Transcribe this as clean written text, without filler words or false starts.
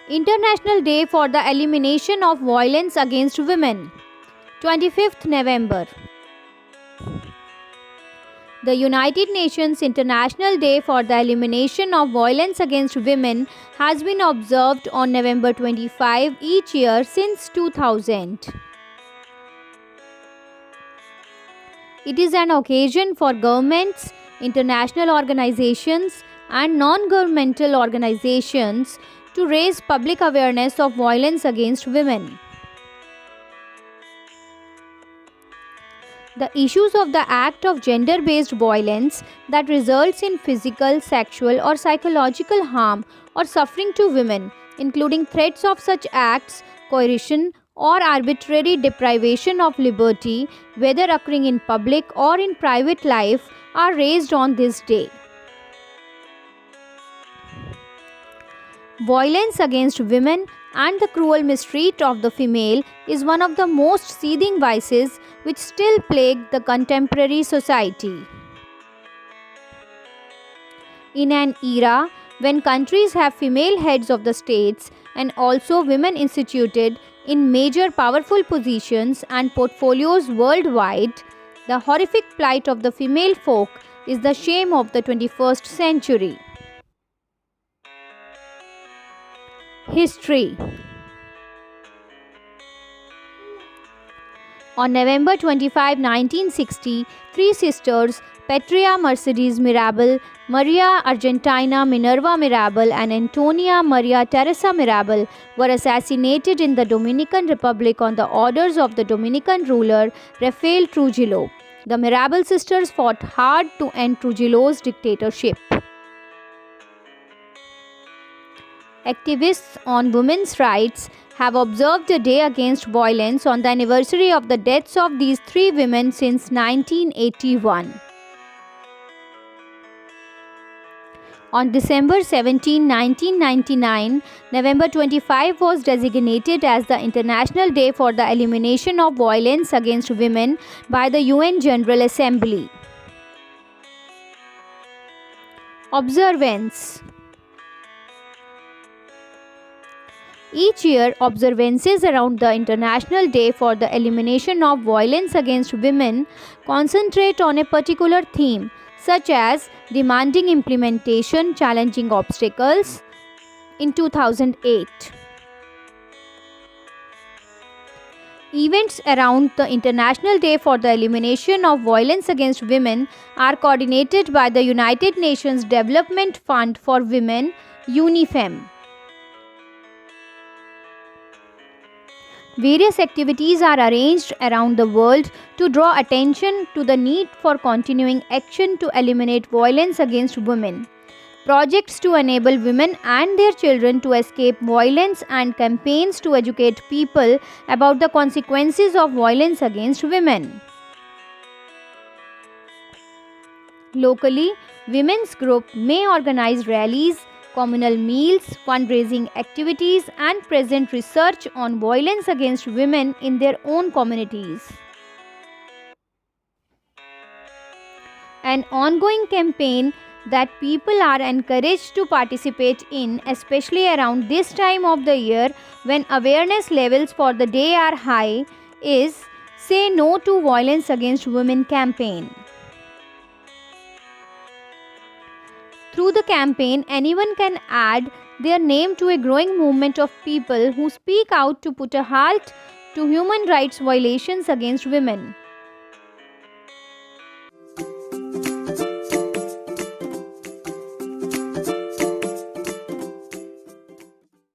International Day for the Elimination of Violence Against Women, 25th November. The United Nations International Day for the Elimination of Violence Against Women has been observed on November 25 each year since 2000. It is an occasion for governments, international organizations, and non-governmental organizations to raise public awareness of violence against women. The issues of the act of gender-based violence that results in physical, sexual, or psychological harm or suffering to women, including threats of such acts, coercion, or arbitrary deprivation of liberty, whether occurring in public or in private life, are raised on this day. Violence against women and the cruel mistreat of the female is one of the most seething vices which still plague the contemporary society. In an era when countries have female heads of the states and also women instituted in major powerful positions and portfolios worldwide, the horrific plight of the female folk is the shame of the 21st century. History. On November 25, 1960, three sisters, Petria Mercedes Mirabal, Maria Argentina Minerva Mirabal, and Antonia Maria Teresa Mirabal, were assassinated in the Dominican Republic on the orders of the Dominican ruler Rafael Trujillo. The Mirabal sisters fought hard to end Trujillo's dictatorship. Activists on women's rights have observed a day against violence on the anniversary of the deaths of these three women since 1981. On December 17, 1999, November 25 was designated as the International Day for the Elimination of Violence Against Women by the UN General Assembly. Observance. Each year, observances around the International Day for the Elimination of Violence Against Women concentrate on a particular theme, such as demanding implementation, challenging obstacles. In 2008, events around the International Day for the Elimination of Violence Against Women are coordinated by the United Nations Development Fund for Women, UNIFEM. Various activities are arranged around the world to draw attention to the need for continuing action to eliminate violence against women. Projects to enable women and their children to escape violence and campaigns to educate people about the consequences of violence against women. Locally, women's groups may organize rallies, communal meals, fundraising activities, and present research on violence against women in their own communities. An ongoing campaign that people are encouraged to participate in, especially around this time of the year when awareness levels for the day are high, is Say No to Violence Against Women campaign. Through the campaign, anyone can add their name to a growing movement of people who speak out to put a halt to human rights violations against women.